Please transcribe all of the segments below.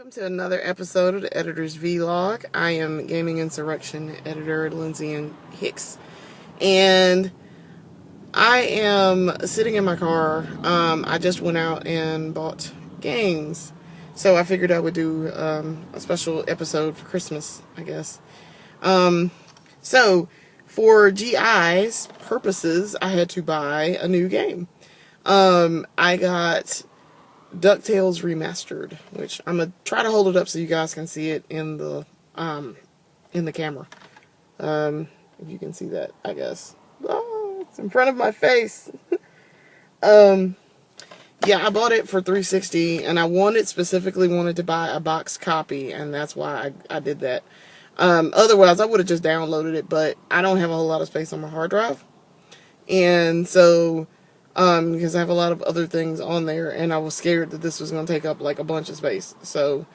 Welcome to another episode of the Editor's Vlog. I am Gaming Insurrection editor Lindsay and Hicks, and I am sitting in my car. I just went out and bought games, so I figured I would do a special episode for Christmas, I guess. So for GI's purposes, I had to buy a new game. I got DuckTales Remastered, which I'm gonna try to hold it up so you guys can see it in the camera. If you can see that, I guess. Oh, it's in front of my face. Yeah, I bought it for $3.60, and I specifically wanted to buy a box copy, and that's why I did that. Otherwise, I would have just downloaded it, but I don't have a whole lot of space on my hard drive, and so. Because I have a lot of other things on there, and I was scared that this was going to take up like a bunch of space. So,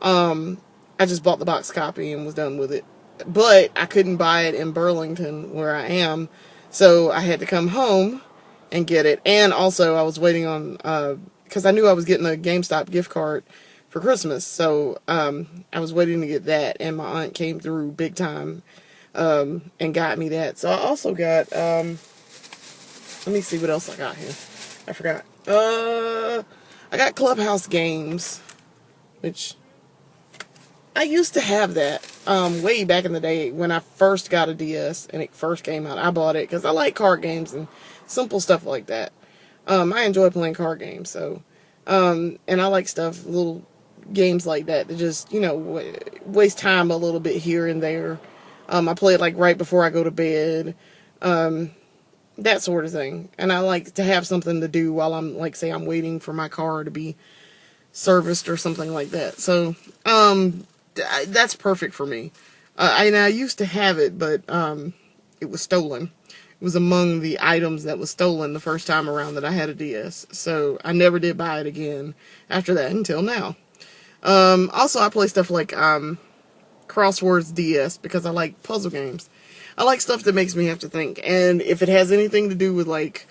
I just bought the box copy and was done with it. But I couldn't buy it in Burlington, where I am, so I had to come home and get it. And also, I was waiting on, because I knew I was getting a GameStop gift card for Christmas, so I was waiting to get that, and my aunt came through big time and got me that. So I also got, let me see what else I got here. I forgot. I got Clubhouse Games, which I used to have that way back in the day when I first got a DS and it first came out. I bought it because I like card games and simple stuff like that. I enjoy playing card games, so and I like little games like that just waste time a little bit here and there. I play it like right before I go to bed. That sort of thing. And I like to have something to do while I'm, like, say I'm waiting for my car to be serviced or something like that. So, that's perfect for me. I used to have it, but, it was stolen. It was among the items that was stolen the first time around that I had a DS. So, I never did buy it again after that until now. Also, I play stuff like, Crosswords DS because I like puzzle games. I like stuff that makes me have to think, and if it has anything to do with, like,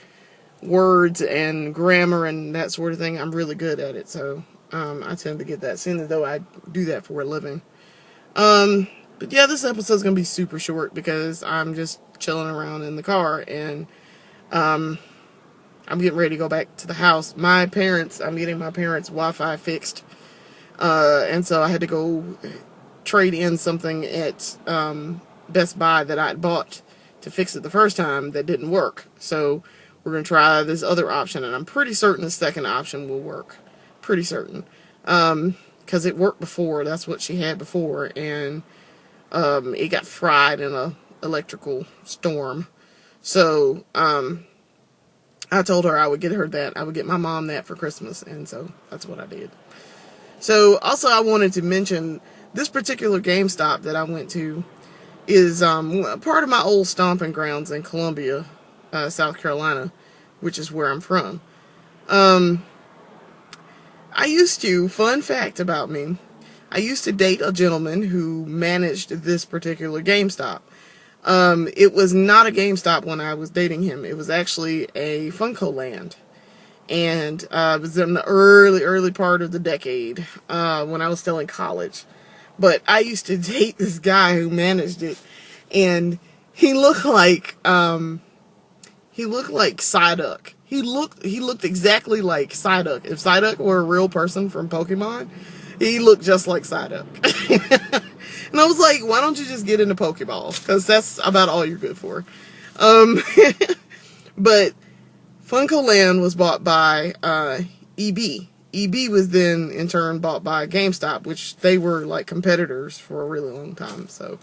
words and grammar and that sort of thing, I'm really good at it, so, I tend to get that, seeing as though I do that for a living. But yeah, this episode's gonna be super short, because I'm just chilling around in the car, and, I'm getting ready to go back to the house. I'm getting my parents' Wi-Fi fixed, and so I had to go trade in something at, Best Buy that I bought to fix it the first time that didn't work. So we're going to try this other option, and I'm pretty certain the second option will work. Pretty certain. Because it worked before. That's what she had before, and it got fried in a electrical storm. So I told her I would get her that. I would get my mom that for Christmas, and so that's what I did. So also I wanted to mention this particular GameStop that I went to is part of my old stomping grounds in Columbia, South Carolina, which is where I'm from. Fun fact about me, I used to date a gentleman who managed this particular GameStop. It was not a GameStop when I was dating him. It was actually a Funko Land. And it was in the early part of the decade, when I was still in college. But I used to date this guy who managed it, and he looked like Psyduck. He looked exactly like Psyduck. If Psyduck were a real person from Pokemon, he looked just like Psyduck. And I was like, why don't you just get into Pokeball? Because that's about all you're good for. But Funko Land was bought by EB. EB was then, in turn, bought by GameStop, which they were, like, competitors for a really long time. So,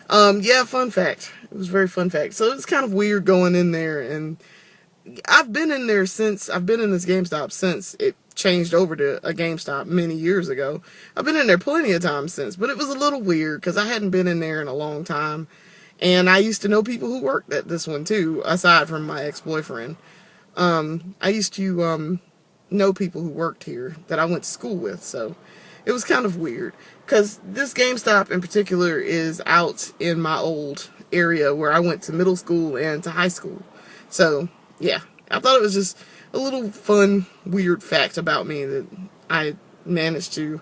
yeah, fun fact. It was a very fun fact. So, it's kind of weird going in there, and I've been in this GameStop since it changed over to a GameStop many years ago. I've been in there plenty of times since, but it was a little weird, because I hadn't been in there in a long time, and I used to know people who worked at this one, too, aside from my ex-boyfriend. I used to, know people who worked here that I went to school with, so it was kind of weird, because this GameStop in particular is out in my old area where I went to middle school and to high school. So yeah, I thought it was just a little fun, weird fact about me that I managed to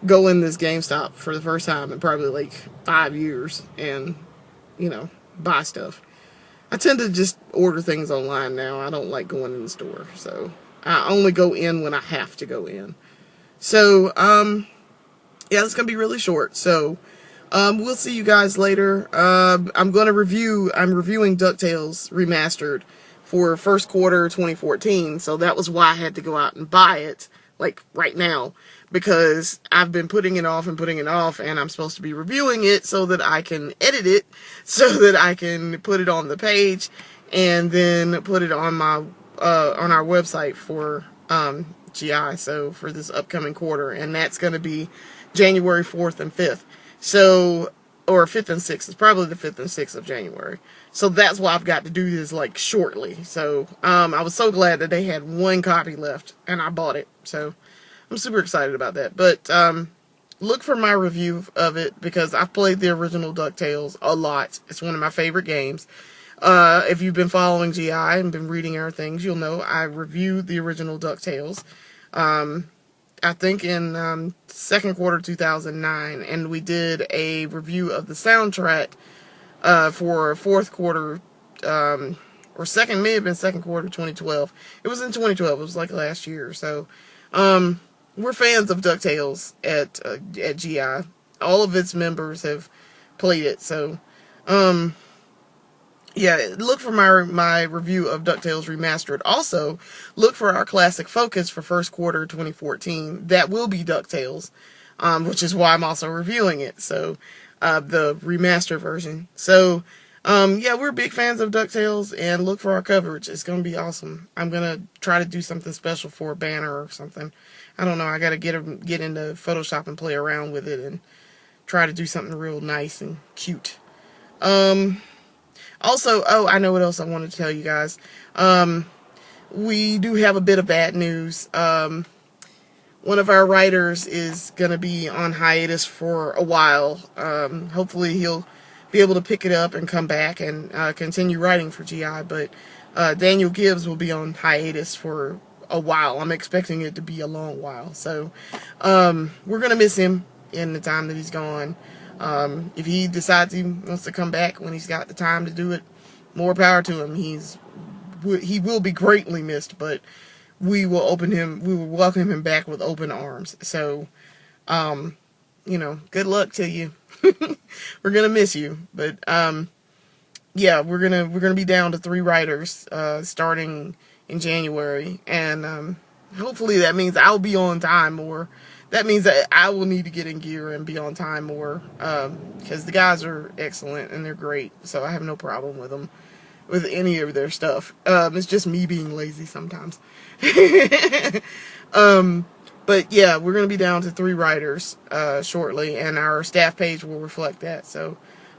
go in this GameStop for the first time in probably like 5 years and, buy stuff. I tend to just order things online now. I don't like going in the store. So I only go in when I have to go in. So, yeah, it's going to be really short. So, we'll see you guys later. I'm reviewing DuckTales Remastered for first quarter 2014. So that was why I had to go out and buy it, like, right now. Because I've been putting it off, and I'm supposed to be reviewing it so that I can edit it, so that I can put it on the page, and then put it on on our website for, GI, so for this upcoming quarter, and that's going to be January 4th and 5th. So, or 5th and 6th. It's probably the 5th and 6th of January. So that's why I've got to do this, like, shortly. So, I was so glad that they had one copy left, and I bought it. So, I'm super excited about that. But, look for my review of it, because I've played the original DuckTales a lot. It's one of my favorite games. If you've been following GI and been reading our things, you'll know I reviewed the original DuckTales. I think in second quarter 2009, and we did a review of the soundtrack for fourth quarter, or second, may have been second quarter 2012. It was in 2012. It was like last year. So we're fans of DuckTales at GI. All of its members have played it. So yeah, look for my review of DuckTales Remastered. Also, look for our classic focus for first quarter 2014. That will be DuckTales, which is why I'm also reviewing it. So, the remastered version. So, yeah, we're big fans of DuckTales, and look for our coverage. It's going to be awesome. I'm going to try to do something special for a banner or something. I don't know. I got to get into Photoshop and play around with it and try to do something real nice and cute. Also, oh, I know what else I wanted to tell you guys. We do have a bit of bad news. One of our writers is going to be on hiatus for a while. Hopefully he'll be able to pick it up and come back and continue writing for GI. But Daniel Gibbs will be on hiatus for a while. I'm expecting it to be a long while. So we're going to miss him in the time that he's gone. If he decides he wants to come back when he's got the time to do it, more power to him. He will be greatly missed, but we will welcome him back with open arms. So, good luck to you. We're gonna miss you, but yeah, we're gonna be down to 3 writers starting in January, and hopefully that means I'll be on time more. That means that I will need to get in gear and be on time more, because the guys are excellent and they're great, so I have no problem with them, with any of their stuff. It's just me being lazy sometimes. But yeah, we're going to be down to 3 writers shortly, and our staff page will reflect that. So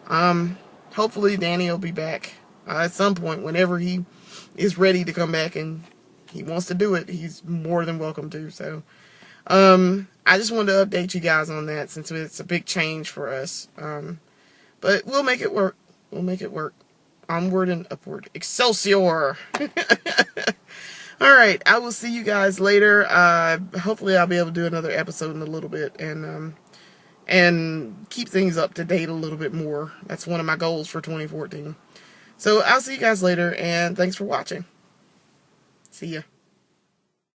hopefully Danny will be back at some point whenever he is ready to come back and he wants to do it. He's more than welcome to. So I just wanted to update you guys on that since it's a big change for us. But we'll make it work. We'll make it work. Onward and upward. Excelsior! Alright, I will see you guys later. Hopefully I'll be able to do another episode in a little bit and keep things up to date a little bit more. That's one of my goals for 2014. So I'll see you guys later, and thanks for watching. See ya.